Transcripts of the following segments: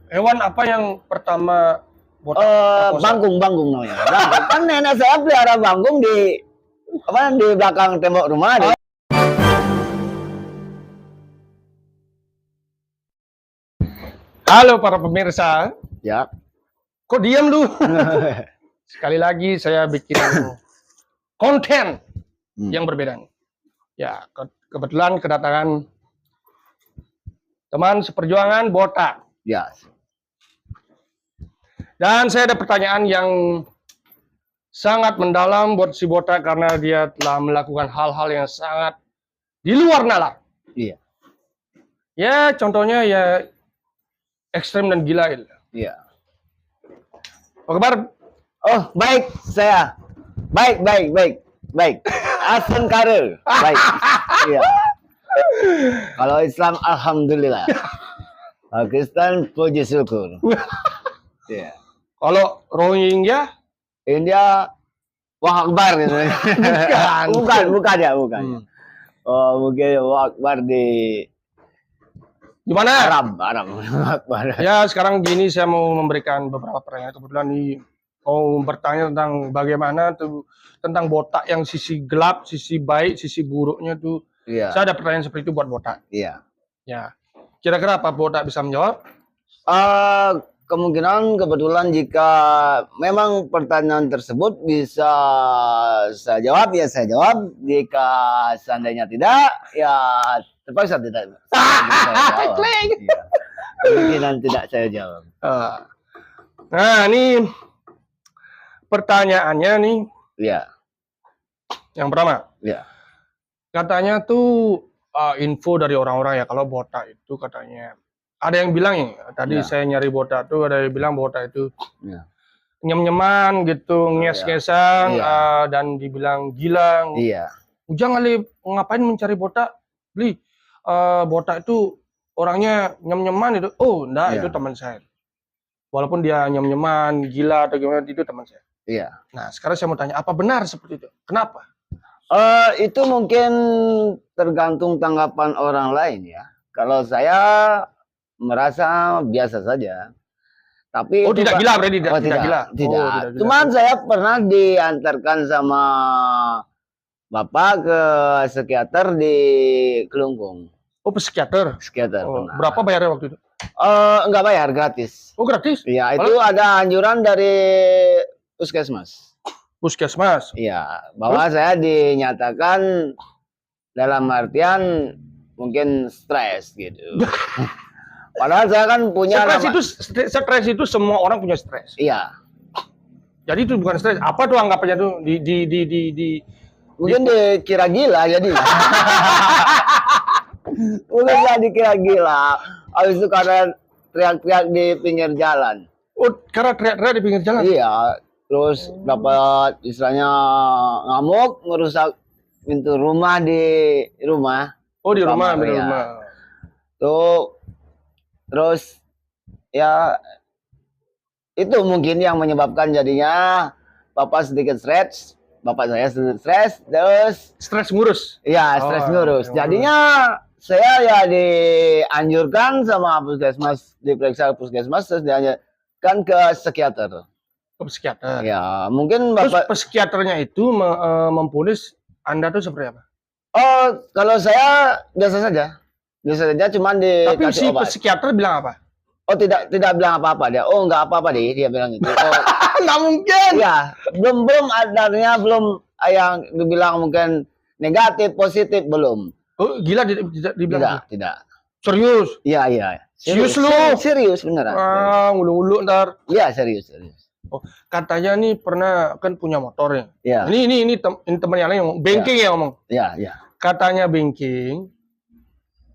Hewan apa yang pertama botak perkosa? Bangkung namanya. Bangkung. Kan nenek saya pelihara bangkung di belakang tembok rumah. Halo para pemirsa, Ya. kok diam lu? Sekali lagi saya bikin konten yang berbeda. Ya, kebetulan kedatangan teman seperjuangan botak. Ya. Dan saya ada pertanyaan yang sangat mendalam buat si botak karena dia telah melakukan hal-hal yang sangat di luar nalar. Iya. Ya, contohnya ya ekstrem dan gila itu. Iya. Apa kabar? Oh, baik saya. Baik. Asen karir. Baik. Iya. Kalau Islam alhamdulillah. Kalau Kristen puji syukur. Iya. Kalau Rohingya, India Wah Akbar gitu. bukan ya. Oh, mungkin Wah Akbar di mana? Arab. Akbar. Ya, sekarang gini saya mau memberikan beberapa pertanyaan. Kebetulan nih mau bertanya tentang bagaimana tuh tentang botak yang sisi gelap, sisi baik, sisi buruknya tuh. Iya. Saya ada pertanyaan seperti itu buat botak. Iya. Ya. Kira-kira apa botak bisa menjawab? Kemungkinan kebetulan jika memang pertanyaan tersebut bisa saya jawab, ya saya jawab. Jika seandainya tidak, ya terpaksa tidak. Saya jawab. Ya. Kemungkinan tidak saya jawab. Nah, ini pertanyaannya nih. Ya. Yang pertama. Ya. Katanya tuh info dari orang-orang ya kalau botak itu katanya. Ada yang bilang ya, tadi saya nyari botak tuh ada yang bilang botak itu nyem-nyeman gitu, nges-ngesan, dan dibilang gila. Iya. Ujang kali ngapain mencari botak? Beli botak itu orangnya nyem-nyeman itu. Oh, enggak, itu teman saya. Walaupun dia nyem-nyeman, gila atau gimana, itu teman saya. Iya. Nah, sekarang saya mau tanya, apa benar seperti itu? Kenapa? Itu mungkin tergantung tanggapan orang lain ya. Kalau saya merasa biasa saja. Tapi tidak gila berarti tidak gila. Tidak. Cuman saya pernah diantarkan sama Bapak ke psikiater di Kelungkung. Oh, psikiater. Psikiater. Berapa bayarnya waktu itu? Enggak bayar, gratis. Oh, gratis? Iya, itu ada anjuran dari puskesmas. Puskesmas? Iya, bahwa saya dinyatakan dalam artian mungkin stres gitu. Padahal saya kan punya stres itu semua orang punya stres. Iya. Jadi itu bukan stres. Apa tuh anggapannya tuh mungkin dikira gila jadi. Mungkin saya dikira gila. Habis itu karena teriak-teriak di pinggir jalan. Oh, karena teriak-teriak di pinggir jalan? Iya. Terus dapat istilahnya ngamuk, merusak pintu rumah di rumah. Oh, di rumah, di rumah. Tuh. Terus ya itu mungkin yang menyebabkan jadinya Bapak sedikit stres, Bapak saya sedikit stres, terus stres ngurus. Iya, stres ngurus. Jadinya saya ya dianjurkan sama puskesmas, diperiksa puskesmas, terus dianjurkan ke psikiater. Ke psikiater. Ya, mungkin Bapak. Terus psikiaternya itu memponis Anda tuh seperti apa? Oh, kalau saya biasa saja. Biasa saja, cuman tapi si psikiater bilang apa? Oh, tidak bilang apa-apa dia. Oh, enggak apa-apa deh, dia bilang gitu. Oh, nggak mungkin. Ya, belum adanya belum yang dibilang mungkin negatif, positif belum. Oh, gila dibilang. Tidak. Serius? Iya. Serius lu? Serius beneran. Ulu-ulu ntar. Iya, serius. Oh, katanya nih pernah kan punya motor ya. Iya. Ini teman yang lain ngomong. Bengking ya ngomong. Iya. Katanya Bengking,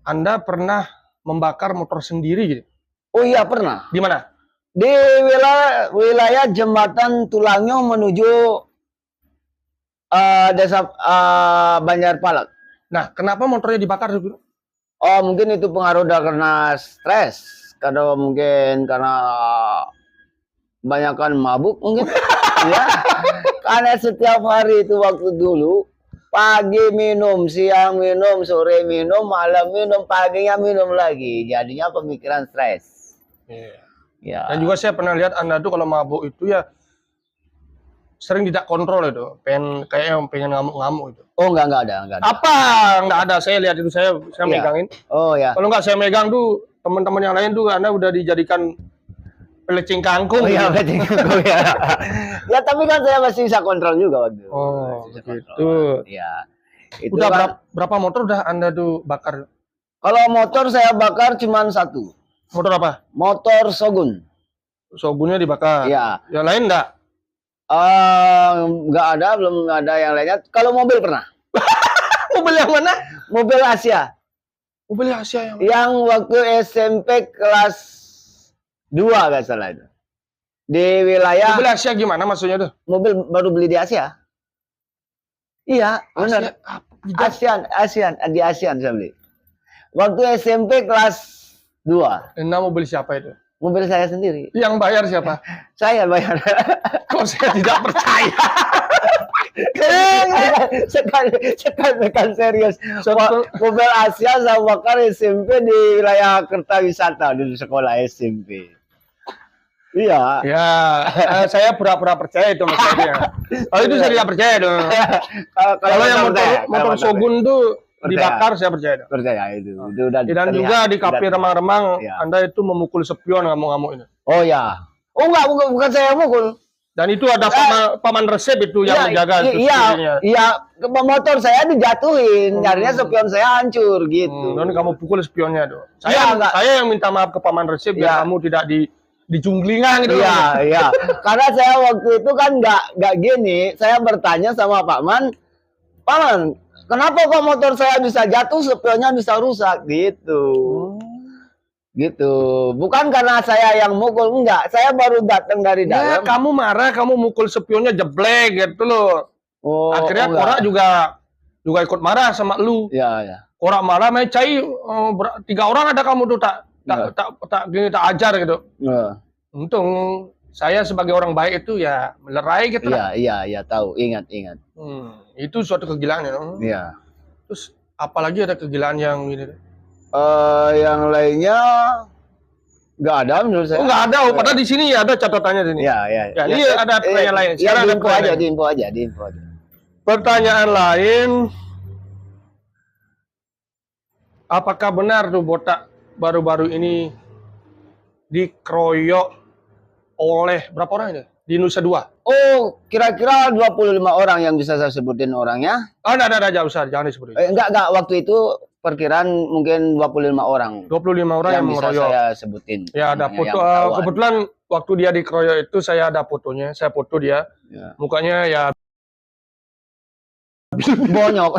Anda pernah membakar motor sendiri gitu? Oh iya, pernah. Di mana? Di wilayah Jembatan Tulangyo menuju desa Banjarpalak. Nah, kenapa motornya dibakar dulu? Oh, mungkin itu pengaruh karena stres. Mungkin karena kebanyakan mabuk mungkin. Ya. Karena setiap hari itu waktu dulu pagi minum, siang minum, sore minum, malam minum, paginya minum lagi. Jadinya pemikiran stres. Ya. Dan juga saya pernah lihat Anda tuh kalau mabuk itu ya sering tidak kontrol itu, pengen ngamuk-ngamuk itu. Oh, enggak ada. Apa? Enggak ada. Saya lihat itu saya megangin. Oh ya. Kalau enggak saya megang tuh teman-teman yang lain tuh Anda udah dijadikan pelecing kangkung. Oh iya, gitu. pelecing kangkung ya. Ya tapi kan saya masih bisa kontrol juga waktu. Oh, begitu. Ya. Itu Udah kan, berapa motor udah Anda tuh bakar? kalau motor saya bakar cuma satu. Motor apa? Motor Shogun. Shogunnya dibakar. Iya. Yang lain enggak? Nggak ada, belum ada yang lainnya. Kalau mobil pernah. Mobil yang mana? Mobil Asia. Mobil Asia yang mana? Yang waktu SMP kelas 2 nggak salah itu. Di wilayah. Mobil Asia gimana maksudnya tuh? Mobil baru beli di Asia. Iya, benar. ASEAN, di ASEAN saya beli. Waktu SMP kelas 2. Nah, mobil siapa itu? Mobil saya sendiri. Yang bayar siapa? Saya bayar. Kok saya tidak percaya? Sekali serius. Mobil Asia saya bakar SMP di wilayah Kertawisata di sekolah SMP. Iya. Ya, saya pura-pura percaya itu maksudnya. Kalau itu saya tidak percaya dong. Kalau yang motor Shogun tuh dibakar saya percaya. Percaya itu udah. Dan juga di kafe remang-remang Anda itu memukul spion ngamuk-ngamuk ini. Oh ya. Oh enggak, bukan saya mukul. Dan itu ada paman resep itu yang menjaga. Iya. Motor saya dijatuhin, nyarinya spion saya hancur gitu. Dan kamu pukul spionnya tuh. Saya yang minta maaf ke paman resep biar kamu tidak di junglingan gitu. Iya. Karena saya waktu itu kan nggak gini, saya bertanya sama Pak Man, kenapa kok motor saya bisa jatuh, spionnya bisa rusak gitu. Gitu. Bukan karena saya yang mukul, enggak. Saya baru datang dari dalam. Kamu marah, kamu mukul spionnya jeblek gitu loh. Oh, akhirnya Korak juga ikut marah sama lu. Iya. Korak marah, Cai 3 orang ada kamu tuh tak ajar gitu. Untung saya sebagai orang baik itu ya melerai gitu lah. Iya, tahu. Ingat. Itu suatu kegilaan ya. Iya. Terus apalagi ada kegilaan yang ini? Yang lainnya nggak ada menurut saya. Nggak ada. Padahal di sini ada catatannya di sini. Iya. Ini ada pertanyaan lain. Sekarang di info aja. Pertanyaan lain. Apakah benar tuh botak baru-baru ini dikeroyok oleh berapa orang ini? Di Nusa Dua. Oh, kira-kira 25 orang yang bisa saya sebutin orangnya. Ada jauh usah, jangan disebutin. Enggak, waktu itu perkiraan mungkin 25 orang. 25 orang yang bisa mengeroyok. saya sebutin. Ya, ada foto. Kebetulan waktu dia dikeroyok itu saya ada fotonya. Saya foto dia. Ya. Mukanya ya bonyok.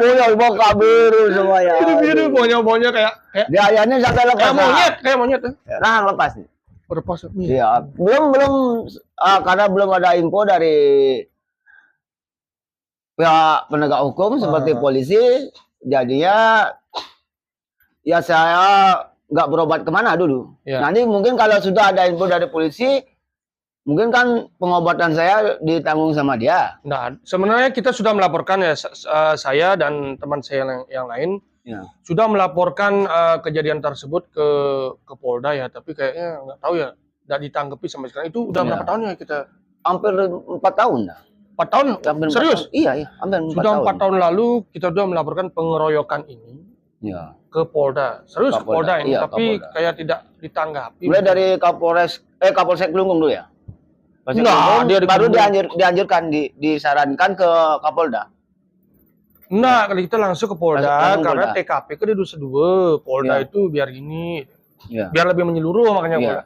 Bonyok biru semuanya. Biru bonyok kayak gayanya sampai lepas. Kayak monyet. Nah, lepas nih. Lepas. Iya, belum karena belum ada info dari pihak penegak hukum seperti polisi, jadinya ya saya nggak berobat kemana dulu. Ya. Nanti mungkin kalau sudah ada info dari polisi, mungkin kan pengobatan saya ditanggung sama dia. Nah, sebenarnya kita sudah melaporkan ya, saya dan teman saya yang lain sudah melaporkan kejadian tersebut ke Polda ya, tapi kayaknya nggak tahu ya, nggak ditanggapi sampai sekarang. Itu udah berapa tahun ya kita? Hampir 4 tahun dah. 4 tahun? Serius? Iya, hampir 4 sudah 4 tahun lalu kita sudah melaporkan pengeroyokan ini ke Polda. Serius ke Polda ini, tapi kayak tidak ditanggapi. Mulai dari Kapolsek Kelungkung dulu ya? Dia baru dianjurkan, disarankan ke Kapolda. Nah, kalau kita langsung ke Polda, karena TKP kan di Nusa Dua. Polda itu biar gini, biar lebih menyeluruh makanya Polda.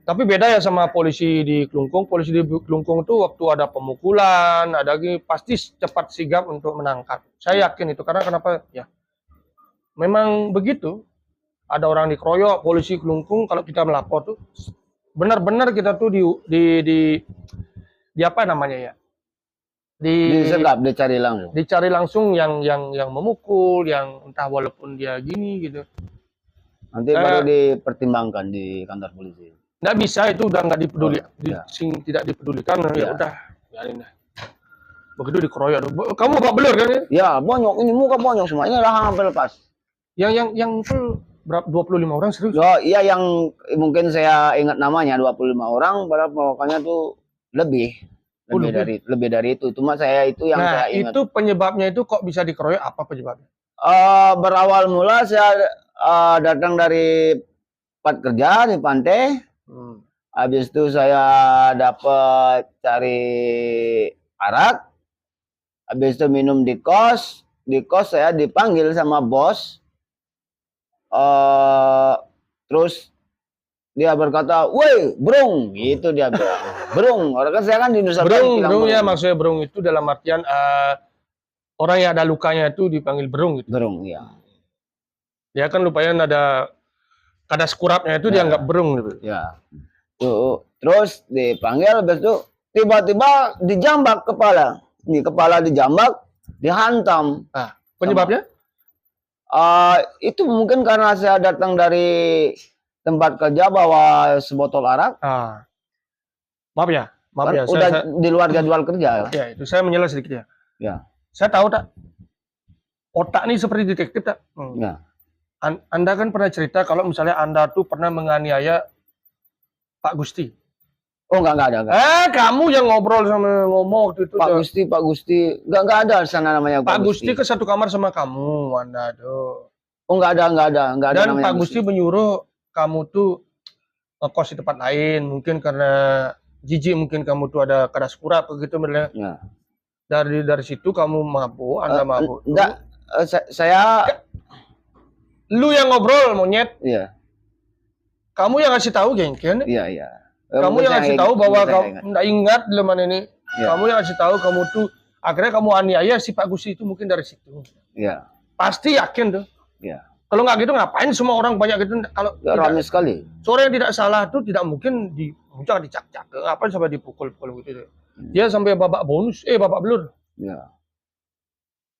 Tapi beda ya sama polisi di Kelungkung. Polisi di Kelungkung itu waktu ada pemukulan, ada lagi pasti cepat sigap untuk menangkap. Saya yakin itu karena kenapa ya? Memang begitu. Ada orang dikeroyok, polisi Kelungkung kalau kita melapor tuh benar-benar kita tuh di apa namanya ya? Disergap, dicari langsung yang memukul, yang entah walaupun dia gini gitu. Nanti baru dipertimbangkan di kantor polisi. Nggak bisa, itu udah nggak dipeduli, tidak dipedulikan. Ya udah, biarin dah. Begitu dikeroyok. Kamu apa beler kan ya? Ya, bonyok, ini muka bonyok semua. Ini rahang sampai lepas. Yang mukul berapa 25 orang serius? Oh iya, yang mungkin saya ingat namanya 25 orang, padahal pokoknya tuh lebih dari itu. Cuma saya itu yang saya ingat. Itu penyebabnya itu kok bisa dikeroyok, apa penyebabnya? Berawal mula saya datang dari tempat kerja di pantai. Habis itu saya dapat cari arak. Habis itu minum di kos. Di kos saya dipanggil sama bos. Terus dia berkata, "Woi, Brung," gitu dia bilang. Brung, orang kan saya kan di Nusa Brung ya, maksudnya Brung itu dalam artian orang yang ada lukanya itu dipanggil Brung gitu. Brung, ya. Ya kan lumayan ada kurapnya itu dianggap Brung gitu. Ya. Terus dipanggil, habis itu tiba-tiba dijambak kepala. Ini kepala dijambak, dihantam. Penyebabnya? Itu mungkin karena saya datang dari tempat kerja bawa sebotol arak. Maaf ya. Udah di luar jadwal kerja. Ya, itu saya menyela sedikit ya. Ya. Saya tahu tak? Otak ini seperti detektif tak? Ya. Anda kan pernah cerita kalau misalnya Anda tuh pernah menganiaya Pak Gusti. Oh, enggak ada. Kamu yang ngobrol sama ngomong waktu itu. Pak Gusti. Enggak ada sana namanya Pak Gusti ke satu kamar sama kamu, Anda tuh. Oh, enggak ada. Dan Pak Gusti menyuruh kamu tuh ngekos di tempat lain, mungkin karena jijik, mungkin kamu tuh ada kadas kurap begitu bener. Ya. Dari situ kamu mabuk, Anda mabuk. Enggak, saya lu yang ngobrol, monyet. Iya. Kamu yang ngasih tahu, gengken. Iya. Kamu yang ngasih tahu bahwa kamu enggak ingat leman ini. Ya. Kamu yang ngasih tahu kamu tuh akhirnya kamu aniaya si Pak Gusti itu mungkin dari situ. Iya. Pasti yakin tuh. Iya. Kalau nggak gitu ngapain semua orang banyak gitu? Kalau ramai sekali. Sore yang tidak salah tuh tidak mungkin jangan dicak-cak. Apa sampai dipukul-pukul gitu. Dia sampai babak bonus, babak belur. Iya.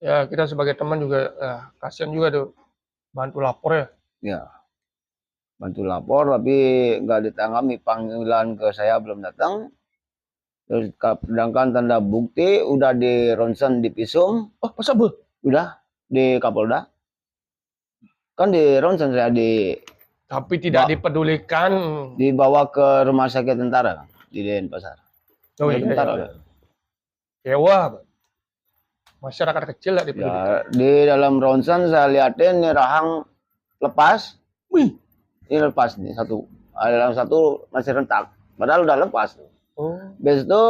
Ya, kita sebagai teman juga kasihan juga tuh. Bantu lapor ya. Iya. Bantu lapor tapi nggak ditanggapi, panggilan ke saya belum datang. Terus sedangkan tanda bukti udah di ronsen di Pisum. Oh, masa bu? Udah di Kapolda. Kan di ronsen saya tapi tidak dipedulikan. Dibawa ke rumah sakit tentara di Denpasar. Oh iya. Tentara. Dewa. Masyarakat kecil lah dipedulikan. Ya, di dalam ronsen saya liatin nih rahang lepas. Wih. Ini lepas nih satu. Ada yang satu masih rentak. Padahal udah lepas. Oh. Habis itu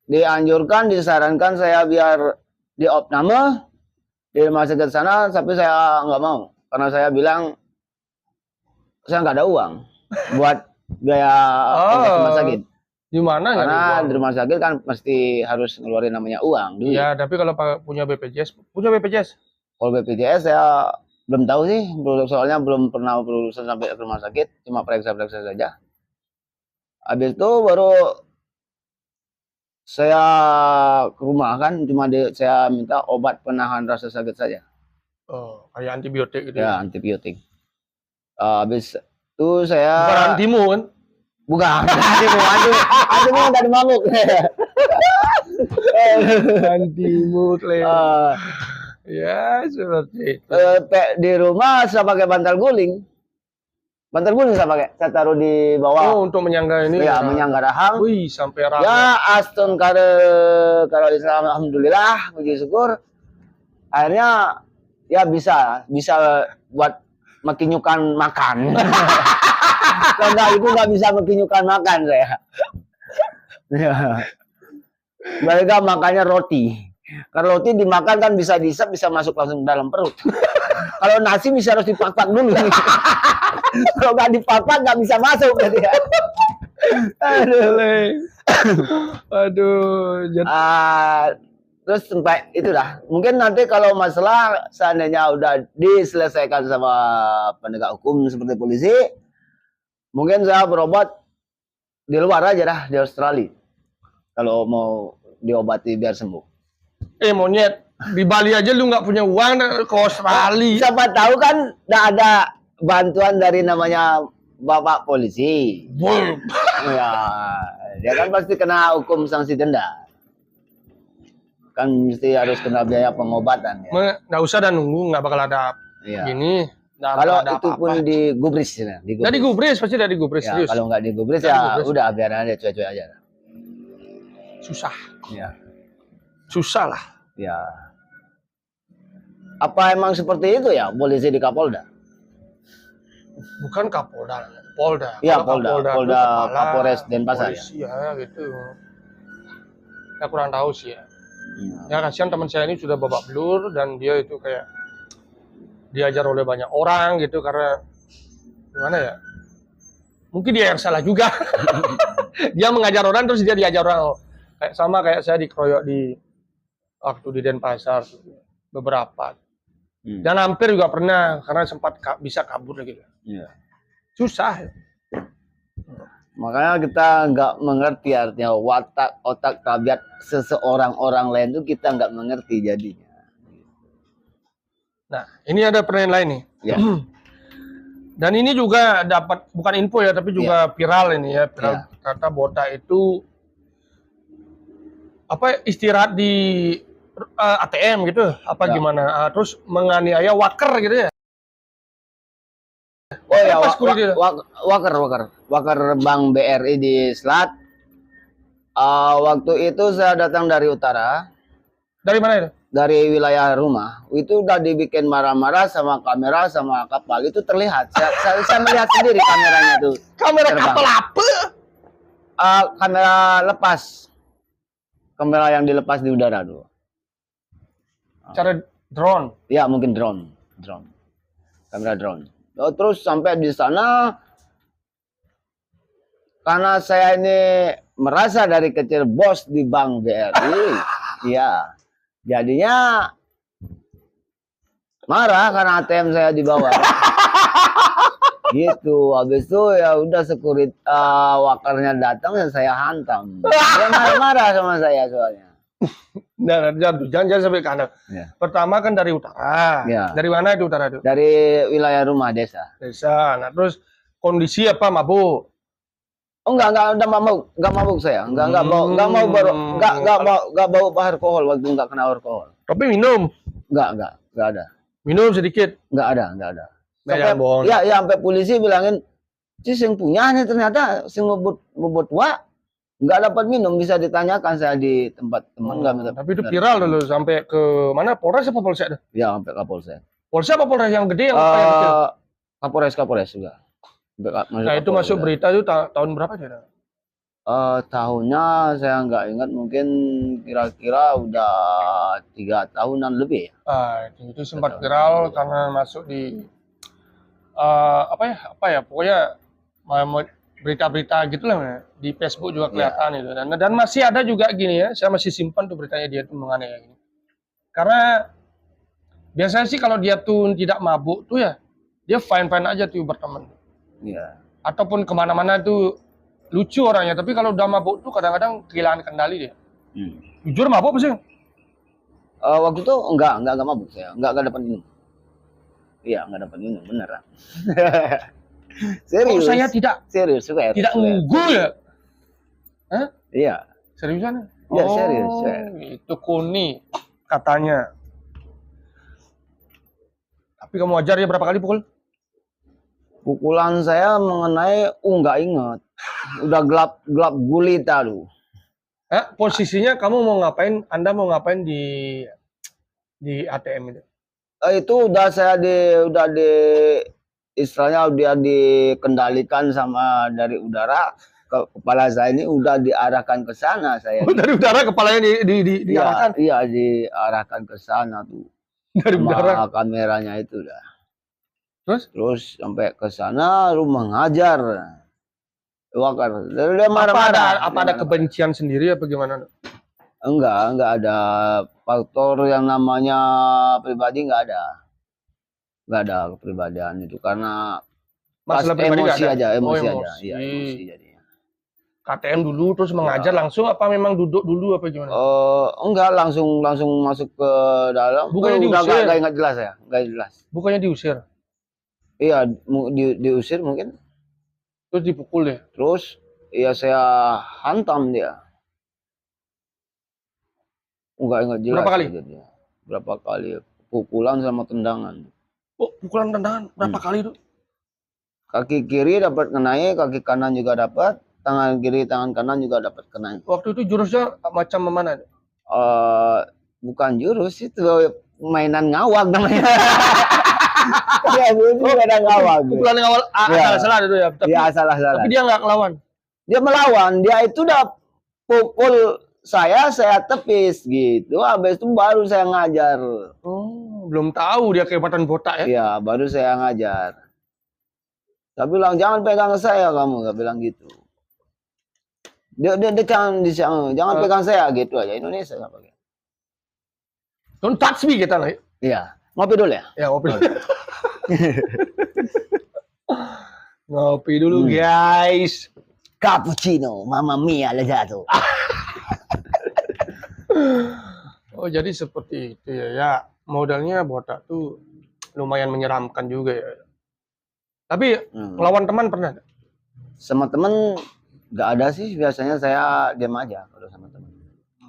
dianjurkan, disarankan saya biar diopname di rumah sakit sana, tapi saya nggak mau. Karena saya bilang saya nggak ada uang buat biaya rumah sakit. Di mana? Karena di rumah sakit kan pasti harus ngeluarin namanya uang. Iya, tapi kalau punya BPJS, Kalau BPJS saya belum tahu sih, soalnya belum pernah berurusan sampai ke rumah sakit, cuma periksa-periksa saja. Habis itu baru saya ke rumah kan, cuma saya minta obat penahan rasa sakit saja. Oh, kayak antibiotik gitu. Ya, antibiotik. Habis itu saya... Bukan antimu kan? Bukan, antimu dari mamuk. Antimu, ya, seperti itu. Di rumah saya pakai bantal guling. Bantal guling saya pakai. Saya taruh di bawah. Oh, untuk menyangga ini. Ya, menyangga rahang. Wih, sampai rahang. Ya, aston kalau Islam alhamdulillah, puji syukur. Akhirnya ya bisa buat mekinyukan makan. Kalau itu nggak bisa mekinyukan makan saya. Ya. Mereka makannya roti. Kalau roti dimakan kan bisa diisap, bisa masuk langsung ke dalam perut. Kalau nasi bisa harus dipak-pak dulu. Kalau nggak dipak-pak nggak bisa masuk. Aduh. Terus sampai itulah. Mungkin nanti kalau masalah seandainya udah diselesaikan sama penegak hukum seperti polisi, mungkin saya berobat di luar aja dah, di Australia. Kalau mau diobati biar sembuh. Monyet, di Bali aja lu nggak punya uang ke Australia. Siapa tahu kan nggak ada bantuan dari namanya Bapak polisi. Ya, dia kan pasti kena hukum sanksi denda. Kan mesti harus kena biaya pengobatan. Ya. Nggak usah dan nunggu, nggak bakal ada gini. Nah, Kalau ada itu apa-apa. pun digubris ya, Dari gubris pasti dari gubris, ya, serius. kalau nggak digubris Dari ya gubris. udah biar aja cuek-cuek aja. Susah. Ya. Susah lah. Ya. Apa emang seperti itu ya polisi di Kapolda? Bukan Kapolda, Polda. Iya, Kalau Polda, Kapolda Polda itu kepala Kapolres Denpasar ya. polisi ya gitu. Ya kurang tahu sih ya. Ya kasihan teman saya ini sudah babak belur dan dia itu kayak diajar oleh banyak orang gitu karena gimana ya? Mungkin dia yang salah juga. Dia mengajar orang terus dia diajar orang. Kayak sama kayak saya dikeroyok di waktu di Denpasar beberapa. Dan hampir juga pernah karena sempat bisa kabur gitu. Iya. Susah. Makanya kita nggak mengerti artinya watak otak tabiat seseorang orang lain itu kita nggak mengerti jadinya. Nah, ini ada pertanyaan lain nih. Ya. Dan ini juga dapat bukan info ya, tapi juga viral ini ya. Viral kata botak itu apa istirahat di ATM gitu, apa gimana? Terus menganiaya waker gitu ya. Oh ya, Waker Bank BRI di Selat. Waktu itu saya datang dari utara. Dari mana itu? Dari wilayah rumah. Itu udah dibikin marah-marah sama kamera sama kapal. Itu terlihat. Saya melihat sendiri kameranya itu. Kamera terbang. kapal apa? Kamera lepas. Kamera yang dilepas di udara dulu. Cara drone? Ya, mungkin drone. Kamera drone. Terus sampai di sana, karena saya ini merasa dari kecil bos di Bank BRI, ya, jadinya marah karena ATM saya dibawa. Gitu, habis itu ya udah wakernya datang dan saya hantam. Dia marah-marah sama saya soalnya. Nah, jangan sampai ke anda. Ya. Pertama kan dari utara. Ya. Dari mana itu utara itu? Dari wilayah rumah desa. Desa. Nah, terus kondisi apa mabuk? Oh enggak mabuk saya. Enggak bau alkohol waktu enggak kena alkohol. Tapi minum? Enggak ada. Minum sedikit? Enggak ada. Sampai, ya sampai polisi bilangin, "Cis yang punya nih ternyata sing bobot tua." Nggak dapat minum, bisa ditanyakan saya di tempat teman. Tapi itu viral dulu sampai ke mana? Polres apa Polsek? Ya, sampai ke Polsek. Polsek apa Polres yang gede yang kecil? Kapolres juga. Nah, itu masuk berita itu tahun berapa sih? Tahunnya saya nggak ingat, mungkin kira-kira udah 3 tahunan lebih. Itu sempat viral karena masuk di apa ya? Pokoknya berita-berita gitulah di Facebook juga kelihatan itu dan masih ada juga gini ya, saya masih simpan tuh beritanya dia tuh menganiaya gini. Karena biasanya sih kalau dia tuh tidak mabuk tuh ya dia fine aja tuh berteman. Iya. Ataupun kemana-mana tuh lucu orangnya, tapi kalau udah mabuk tuh kadang-kadang kehilangan kendali dia. Jujur mabuk sih? Waktu itu enggak mabuk saya, enggak dapat minum. Iya, enggak dapat minum, beneran. Serius? Saya tidak tidak ngunggu ya? Hah? Iya. Seriusan? Iya, serius. Itu Kuni katanya. Tapi kamu ajar ya berapa kali pukul? Pukulan saya mengenai, nggak ingat. Udah gelap gulita lu. Posisinya kamu mau ngapain? Anda mau ngapain di ATM itu? Itu udah istilahnya dia dikendalikan sama dari udara. Kepala saya ini udah diarahkan ke sana saya. Dari udara kepalanya diarahkan? Iya, diarahkan ke sana tuh. Dari udara. Kameranya itu dah. Terus sampai ke sana lu mengajar. Wakar. Dia marah-marah. Apa ada kebencian sendiri apa gimana? Enggak ada faktor yang namanya pribadi, enggak ada. Nggak ada kepribadian itu karena masalah emosi aja. Iya, emosi jadinya. KTM dulu terus mengajar langsung apa memang duduk dulu apa gimana? Enggak, langsung masuk ke dalam. Bukannya diusir? Enggak jelas ya, enggak jelas. Bukannya diusir? Iya, diusir mungkin. Terus dipukul ya? Terus ya saya hantam dia. Enggak ingat jelas. Berapa kali? Berapa kali pukulan sama tendangan. Oh, pukulan tendangan berapa kali itu? Kaki kiri dapat kenai, kaki kanan juga dapat, tangan kiri, tangan kanan juga dapat kenai. Waktu itu jurusnya macam mana? Bukan jurus itu, mainan ngawang namanya. Ya, itu ada ngawang. Pukulan ngawal salah itu ya. Tapi, salah. Tapi dia nggak ngelawan. Dia melawan, dia itu udah pukul saya tepis gitu. Habis itu baru saya ngajar. Oh, belum tahu dia kehebatan botak ya? Iya, baru saya ngajar. Saya bilang jangan pegang saya kamu, gak bilang gitu. Dia jangan pegang saya gitu aja. Indonesia nggak pakai. Don't touch me kita lah. Iya, ngopi dulu ya. Ya ngopi. Ngopi dulu guys. Cappuccino, Mamma Mia Legato. Oh jadi seperti itu ya. Ya modalnya botak tuh lumayan menyeramkan juga ya. Tapi lawan teman pernah? Sama teman nggak ada sih. Biasanya saya diam aja kalau sama teman.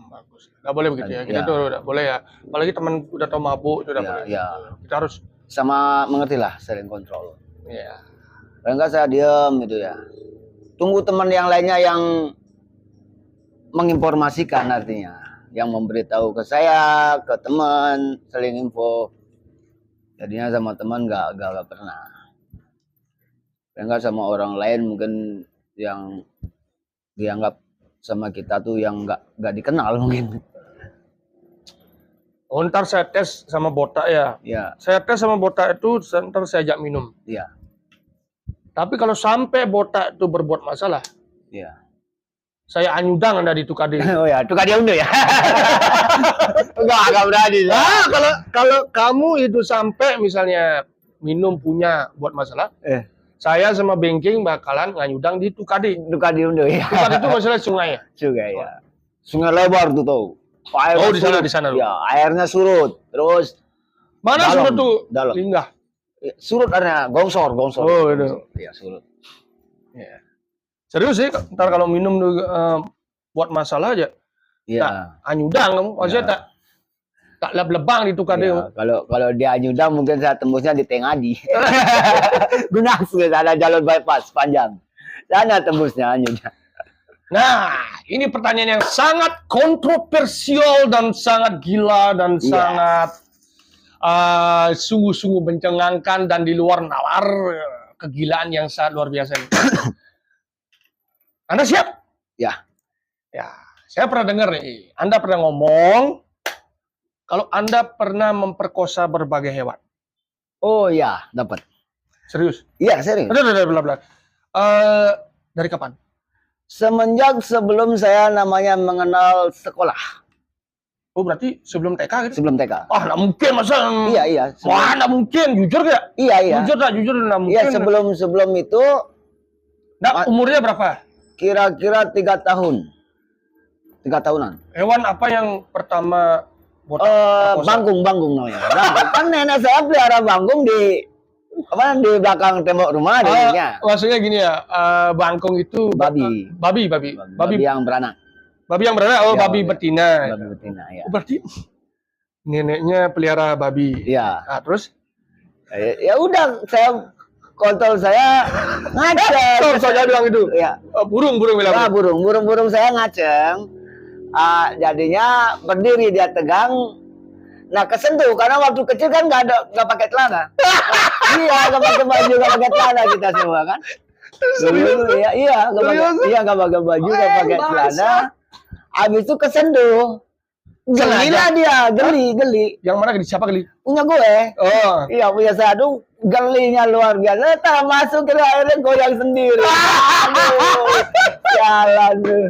Bagus. Nggak boleh begitu ya. Kita tuh udah boleh ya. Apalagi teman udah tau mabuk itu udah boleh. Ya. Kita harus sama mengerti lah, saling kontrol. Iya. Kalau enggak saya diam gitu ya. Tunggu teman yang lainnya yang menginformasikan artinya, yang memberitahu ke saya, ke teman, saling info. Jadinya sama teman nggak pernah. Enggak sama orang lain mungkin yang dianggap sama kita tuh yang nggak dikenal mungkin. Oh, ntar saya tes sama botak ya. Ya. Saya tes sama botak itu, ntar saya ajak minum. Iya. Tapi kalau sampai botak itu berbuat masalah, iya. Saya anyudang Anda di Tukade. Oh ya, Tukade Undo ya. Enggak berani. Nah, kalau kamu itu sampai misalnya minum punya buat masalah, saya sama Bengking bakalan nganyudang di Tukade. Tukade Undo ya. Tukade itu masalah sungai ya? Sungai ya. Sungai lebar tuh tahu. Air di sana. Ya, airnya surut. Terus mana surut tuh? Dalam. Linggah. Surut artinya gongsor. Oh, itu. Iya, surut. Ya. Serius sih, ntar kalau minum buat masalah aja. Iya. Anyudang kamu, maksudnya tak lebang di Tukade. Ya, kalau dia anyudang mungkin saya tembusnya di Tengadi. Gunas ada jalur bypass panjang. Sana tembusnya anyudang. Nah, ini pertanyaan yang sangat kontroversial dan sangat gila dan sangat sungguh-sungguh mencengangkan dan di luar nalar kegilaan yang sangat luar biasa. Anda siap? Ya. Ya, saya pernah dengar nih. Anda pernah ngomong kalau Anda pernah memperkosa berbagai hewan. Oh ya, dapat. Serius? Iya, serius. Dari kapan? Semenjak sebelum saya namanya mengenal sekolah. Oh, berarti sebelum TK gitu? Sebelum TK. Ah, nggak mungkin masa. Iya. Wah, nggak mungkin. Jujur gak? Iya. Jujur nggak mungkin. Iya, sebelum itu. Nah, umurnya berapa? Kira-kira 3 tahun. 3 tahunan. Hewan apa yang pertama bangkung namanya. Kan nenek saya pelihara bangkung di belakang tembok rumah dirinya. Maksudnya gini ya, bangkung itu babi yang beranak. Babi yang beranak, ya, babi betina. Babi betina, ya. Oh, berarti neneknya pelihara babi. Iya. Nah, terus? Ya udah, saya kontrol saya ngaceng. Saya bilang itu. Ya. Burung bilang. Nah, burung saya ngaceng. Jadinya berdiri dia tegang. Nah, kesentuh karena waktu kecil kan nggak pakai celana. Iya, nggak pakai baju, nggak pakai celana kita semua kan. Iya, nggak pakai baju, nggak pakai celana. Habis itu kesentuh. Geli lah dia, geli. Yang mana geli? Siapa geli? Punya gue. Oh. Iya, punya saya. Aduh, gelinya luar biasa. Tak masuk ke airnya goyang sendiri. Aduh, jalan tuh.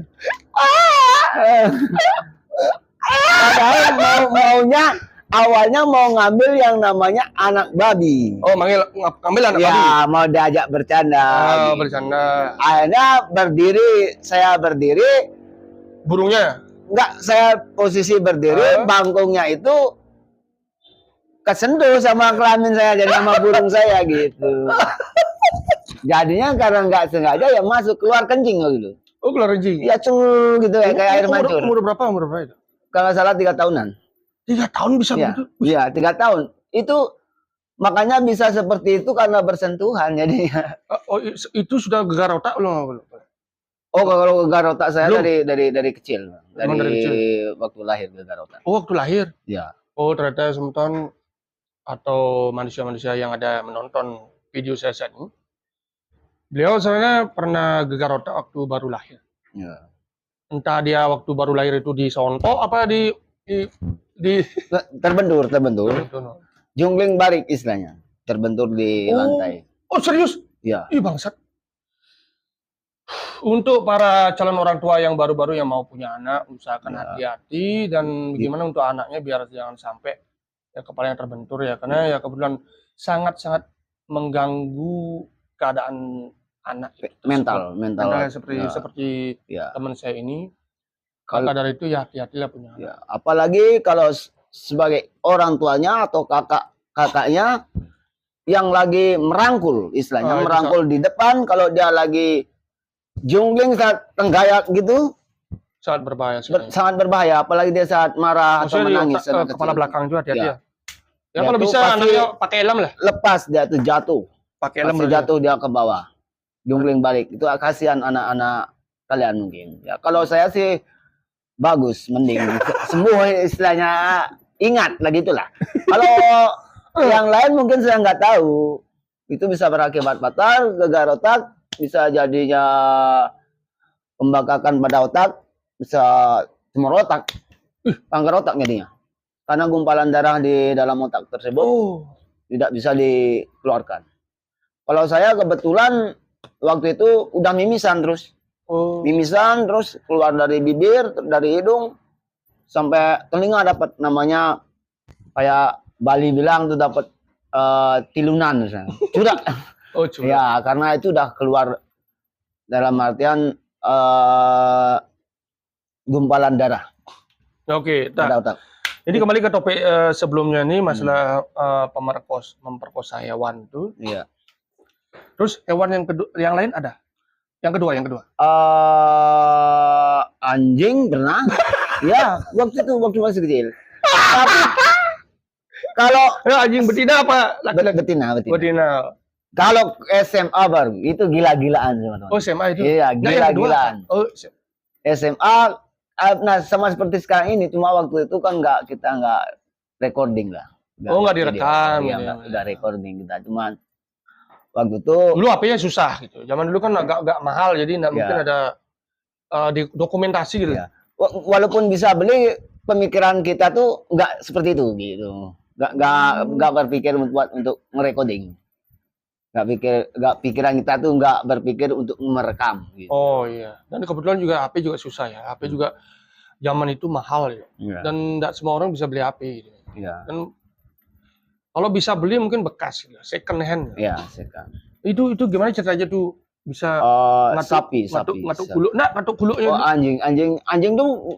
Padahal awalnya mau ngambil yang namanya anak babi. Oh, ngambil anak babi? Ya, mau diajak bercanda. Oh, bercanda. Akhirnya saya berdiri. Burungnya? Enggak, saya posisi berdiri, bangkungnya itu kesentuh sama kelamin saya, jadi sama burung saya gitu. Jadinya karena nggak sengaja ya masuk keluar kencing gitu. Oh, keluar kencing? Ya cul gitu ya, kayak air mancur. Umur berapa itu? Kalau nggak salah 3 tahunan. 3 tahun bisa begitu? Iya, 3 tahun. Itu Makanya bisa seperti itu karena bersentuhan jadinya. Oh, itu sudah gegar otak belum? Oh, kalau gegar otak saya Belum. dari kecil. Emang dari kecil? Waktu lahir gegar otak. Oh, waktu lahir? Ya. Oh, ternyata semeton atau manusia-manusia yang ada menonton video saya saat ini, beliau sebenarnya pernah gegar otak waktu baru lahir. Ya. Entah dia waktu baru lahir itu disontok apa di terbentur. Jungling barik istilahnya. Terbentur di lantai. Oh, serius? Ya. Ih, bangsat. Untuk para calon orang tua yang baru-baru yang mau punya anak, usahakan hati-hati dan bagaimana untuk anaknya biar jangan sampai ya kepalanya terbentur ya, karena ya kebetulan sangat-sangat mengganggu keadaan anak mentalnya seperti teman saya ini. Kalau dari itu ya hati-hatilah punya anak. Ya, apalagi kalau sebagai orang tuanya atau kakaknya yang lagi merangkul, istilahnya merangkul di depan, kalau dia lagi jungling saat tenggayat gitu, sangat berbahaya. Sangat berbahaya, apalagi dia saat marah atau menangis. Kepala belakang juga hati-hati ya. Ya kalau bisa anaknya pakai helm lah. Lepas dia tuh jatuh. Pakai helm jatuh dia ke bawah. Jungling balik. Itu kasihan anak-anak kalian mungkin. Ya kalau saya sih bagus, mending sembuh istilahnya, ingat lagi itulah. Kalau yang lain mungkin saya nggak tahu. Itu bisa berakibat fatal, gegar otak, bisa jadinya pembakakan pada otak, bisa tumor otak, kanker otak jadinya. Karena gumpalan darah di dalam otak tersebut tidak bisa dikeluarkan. Kalau saya kebetulan waktu itu udah mimisan terus. Mimisan terus keluar dari bibir, dari hidung, sampai telinga dapat, namanya kayak Bali bilang tuh dapat tilunan misalnya. Cudak. Cudak. Ya, karena itu udah keluar dalam artian gumpalan darah. Oke, otak. Jadi kembali ke topik sebelumnya nih, masalah memperkosa hewan tuh. Iya. Terus hewan yang kedua, yang lain ada? Yang kedua. Anjing pernah. Ya, waktu masih kecil. Tapi kalau anjing betina apa? Betina. Kalau SMA baru itu gila-gilaan teman-teman. Oh, SMA itu. Iya, gila-gilaan. SMA nah sama seperti sekarang ini, cuma waktu itu kan kita nggak recording lah. Nggak direkam. Iya, udah recording kita, cuman waktu itu dulu HP-nya susah gitu. Zaman dulu kan agak mahal, jadi nggak mungkin ada dokumentasi gitu. Ya. Walaupun bisa beli, pemikiran kita tuh nggak seperti itu gitu. Nggak berpikir untuk merecording. Pikiran kita tuh nggak berpikir untuk merekam. Gitu. Oh iya. Dan kebetulan juga HP juga susah ya. HP juga zaman itu mahal ya. Dan nggak semua orang bisa beli HP. Gitu. Iya. Dan kalau bisa beli mungkin bekas, gitu. Second hand. Iya, second. Itu gimana ceritanya tuh bisa ngatuk gulu. Nah, ngatuk gulunya. Oh, anjing tuh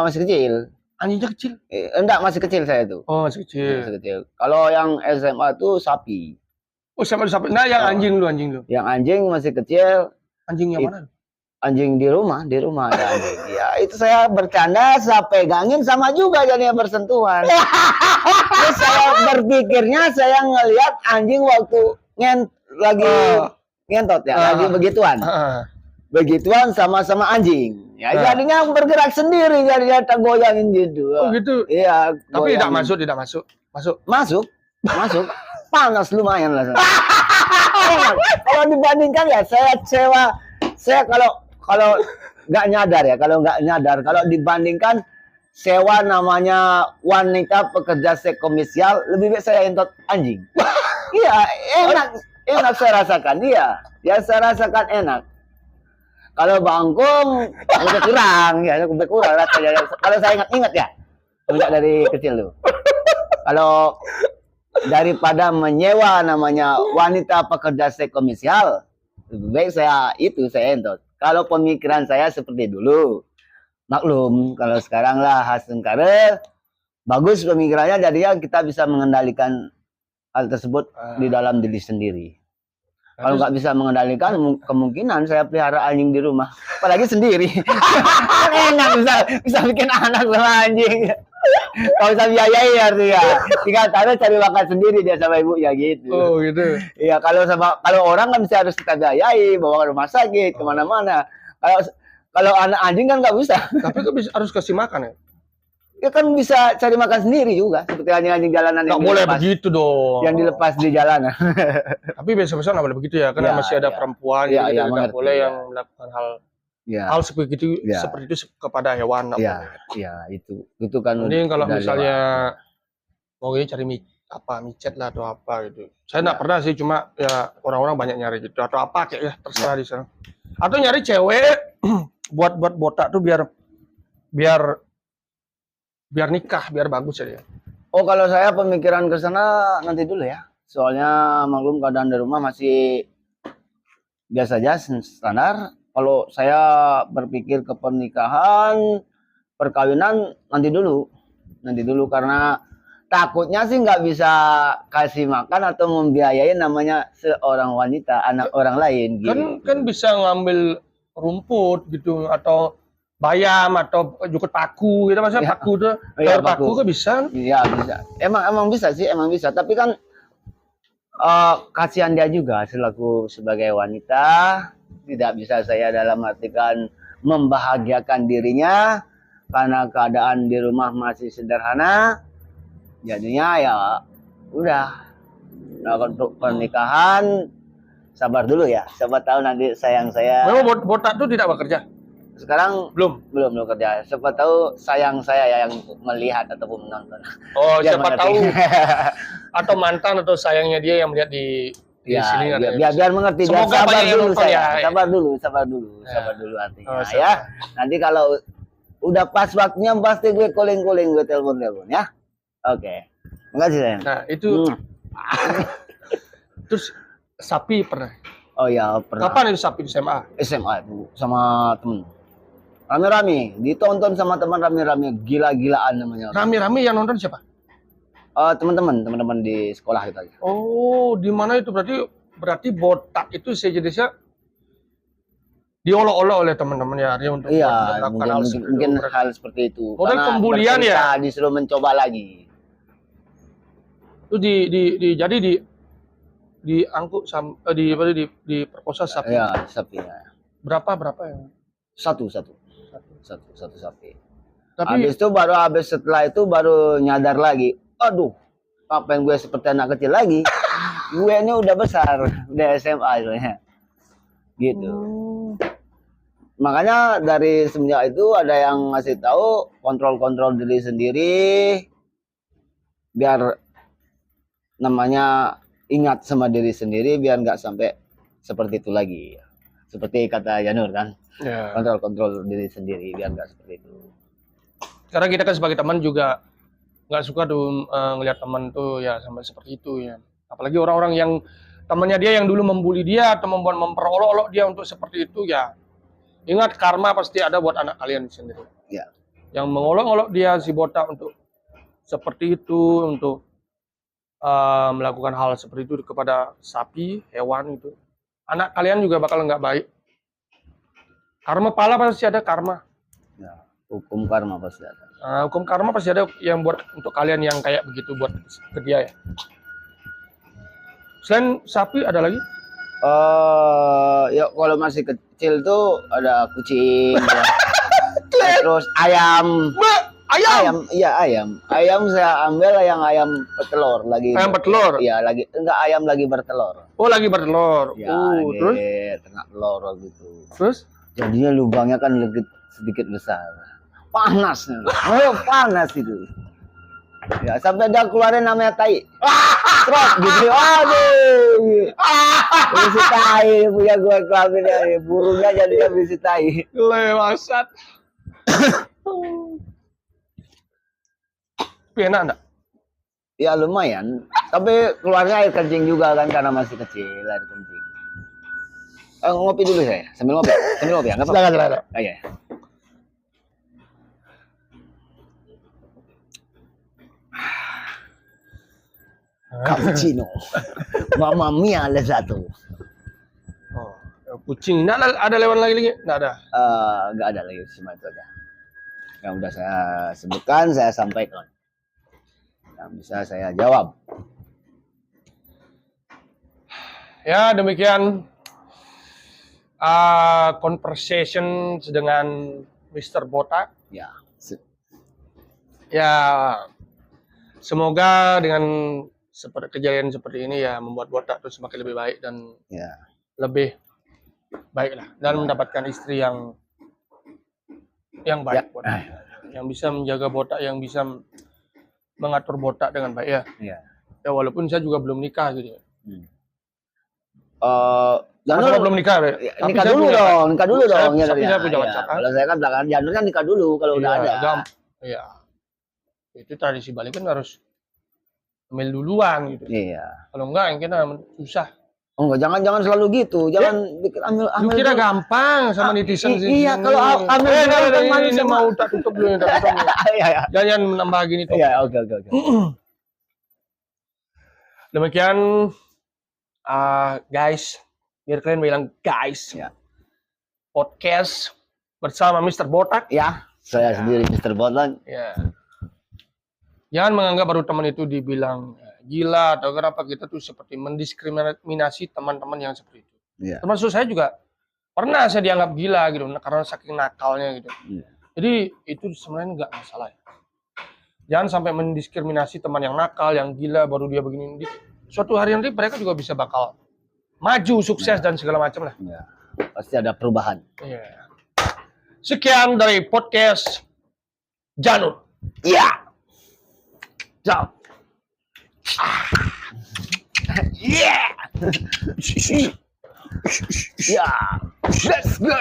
masih kecil. Anjingnya kecil? Enggak, masih kecil saya tuh. Oh, masih kecil. Kalau yang SMA tuh sapi. Oh, sama sapi. Nah, yang anjing lu. Yang anjing masih kecil. Anjing yang mana? Anjing di rumah ada anjing. Ya, itu saya bercanda, saya pegangin sama juga jadinya bersentuhan. Terus saya berpikirnya saya ngelihat anjing waktu lagi ngentot ya, lagi begituan. Begituan sama anjing. Ya, jadinya bergerak sendiri, jadinya tergoyangin gitu. Oh, gitu. Iya. Tapi tidak masuk. Masuk. Panas lumayan lah. Kalau dibandingkan ya saya kalau nggak nyadar, kalau dibandingkan sewa namanya wanita pekerja seks komersial, lebih baik saya entot anjing. Iya, enak saya rasakan dia. Ya saya rasakan enak. Kalau bangkong lebih kurang rasanya. Kalau saya ingat ya, sejak dari kecil tuh. Kalau daripada menyewa namanya wanita pekerja seks komersial, lebih baik saya entot. Kalau pemikiran saya seperti dulu, maklum kalau sekarang lah hasil karir bagus pemikirannya, jadinya kita bisa mengendalikan hal tersebut di dalam diri sendiri. Kalau nggak bisa mengendalikan, kemungkinan saya pelihara anjing di rumah, apalagi sendiri. Enak bisa bikin anak sama anjing. Kalau usah biayai artinya. Tinggal taruh cari makan sendiri dia sama ibunya gitu. Oh gitu. Iya, kalau orang kan bisa harus kita biayai, bawa ke rumah sakit, kemana-mana. Kalau anak anjing kan nggak bisa. Tapi kan harus kasih makan ya? Ya kan bisa cari makan sendiri juga, seperti anjing-anjing jalanan yang Nggak boleh dilepas, begitu dong. yang dilepas di jalanan. Tapi biasa-biasa nggak boleh begitu ya, karena Ya, masih ada ya. perempuan, Ya, jadi ya, tidak mengerti, boleh ya. yang melakukan Ya, hal seperti itu, Ya. seperti itu kepada hewan. Nggak ya, boleh. ya itu kan. Mending kalau udah misalnya lewat. mau cari micet lah atau apa gitu. Saya nggak Ya. pernah sih, cuma ya orang-orang banyak nyari gitu atau apa kayak ya terserah di sana. Atau nyari cewek buat botak tuh biar nikah, biar bagus ya. Oh, kalau saya pemikiran ke sana nanti dulu ya. Soalnya maklum keadaan di rumah masih biasa aja, standar. Kalau saya berpikir ke pernikahan, perkawinan nanti dulu karena takutnya sih nggak bisa kasih makan atau membiayai namanya seorang wanita, anak orang lain gitu. Kan bisa ngambil rumput gitu atau bayam atau jukut paku gitu, maksudnya Ya. paku tuh Iya, paku kan bisa. Iya bisa. Emang bisa sih, emang bisa. Tapi kan kasihan dia juga sebagai wanita, tidak bisa saya dalam artikan membahagiakan dirinya karena keadaan di rumah masih sederhana. Jadinya ya udah. Nah, untuk pernikahan sabar dulu ya. Siapa tahu nanti sayang saya. Memang botak tuh tidak bekerja. Sekarang Belum. belum kerja. Siapa tahu sayang saya ya yang melihat ataupun menonton. Oh, Dia siapa mengerti. tahu atau mantan atau sayangnya dia yang melihat di Ya, sini ada yang biar mengerti. Biar Semoga sabar banyak yang dulu nonton saya. ya. Sabar dulu Ya. sabar dulu artinya Oh, ya. sabar. Nanti kalau udah pas waktunya pasti gue calling, gue telepon ya. Oke. Makasih sayang. Nah, itu Hmm. terus sapi pernah. Oh ya, pernah. Kapan itu sapi di SMA? SMA itu sama temen. Rame-rame, ditonton sama teman rame-rame, gila-gilaan namanya. Rame-rame yang nonton siapa? Teman-teman di sekolah kita. Oh, di mana itu berarti botak itu sejenisnya diolok-olok oleh teman-teman ya, dia untuk Iya, melakukan hal seperti mungkin itu. hal seperti itu. Model Karena pembulian ya? bercerita, disuruh mencoba lagi. Itu jadi diangkut diperkosa sapi. Ya, sapi ya. Berapa ya? Satu sapi. Tapi Habis setelah itu baru nyadar lagi. Aduh, ngapain gue seperti anak kecil lagi? Gue ini udah besar, udah SMA soalnya. Gitu. Makanya dari semenjak itu ada yang ngasih tahu kontrol diri sendiri biar namanya ingat sama diri sendiri biar nggak sampai seperti itu lagi. Seperti kata Janur kan, ya. kontrol diri sendiri biar nggak seperti itu. Karena kita kan sebagai teman juga nggak suka tuh ngelihat teman tuh ya sampai seperti itu ya. Apalagi orang-orang yang temannya dia yang dulu membuli dia atau memperolok-olok dia untuk seperti itu ya. Ingat karma pasti ada buat anak kalian sendiri. Ya. Yang mengolok-olok dia si botak untuk seperti itu, untuk melakukan hal seperti itu kepada sapi, hewan itu. Anak kalian juga bakal nggak baik. Karma pala pasti ada karma. Ya, hukum karma pasti ada. Hukum karma pasti ada yang buat untuk kalian yang kayak begitu buat ke dia ya. Selain sapi ada lagi? Ya kalau masih kecil tuh ada kucing, ya. Terus ayam. Ayam. Iya ayam. Ayam saya ambil yang ayam petelur lagi. Ayam petelur. Iya lagi enggak ayam lagi bertelur. Oh lagi bertelur. Ya, Terus? tengah telur gitu. Terus? Jadinya lubangnya kan sedikit besar. Panas. Oh, panas itu. Ya, sampai dia keluarin namanya tai. Trot gitu. Aduh. Berisi tai punya gue kelamin ya. Burungnya jadinya berisi tai. Lewasat. Tapi enak enggak? Ya lumayan. Tapi keluarnya air kencing juga kan karena masih kecil air kencing. Ngopi dulu saya. Sambil ngopi ya. Enggak apa-apa. Silakan. Oh, iya. Cappuccino. Mamma mia lezzato. Oh, kucing. Nggak ada lewat lagi? Nggak ada. Enggak ada lagi cuma itu aja. yang udah saya sebutkan, saya sampaikan. Yang bisa saya jawab. Ya, demikian conversation dengan Mr. Botak. Ya. Ya, semoga dengan seperti kejadian seperti ini ya membuat Botak itu semakin lebih baik dan lebih baik lah, dan mendapatkan istri yang baik, yang bisa menjaga Botak, yang bisa mengatur Botak dengan baik ya. Ya walaupun saya juga belum nikah gitu. Janur belum nikah, nikah dulu dong. Ya, saya punya pacar. Kalau saya kan belakangan Janur kan nikah dulu kalau udah ada. Iya. Itu tradisi Bali kan harus ambil duluan gitu. Iya. Kalau enggak yang susah. Oh enggak, jangan selalu gitu. Jangan ambil Lu kira gampang sama netizen sini. Iya, kalau ambil ini mau tak tutup dulu, Iya. Jangan menambah gini tuh. Iya, oke. Demikian guys, biar kalian bilang guys. Ya. Podcast bersama Mr. Botak. Ya, saya sendiri Mr. Botak. Ya. Jangan menganggap baru teman itu dibilang gila atau kenapa, kita tuh seperti mendiskriminasi teman-teman yang seperti itu. Ya. Termasuk saya juga pernah saya dianggap gila gitu karena saking nakalnya gitu. Ya. Jadi itu sebenarnya nggak masalah ya. Jangan sampai mendiskriminasi teman yang nakal, yang gila, baru dia begini. Suatu hari nanti mereka juga bisa bakal maju, sukses dan segala macam lah. Ya. Pasti ada perubahan. Ya. Sekian dari podcast Janur. Iya. Ciao. Yeah. Yeah. Let's go.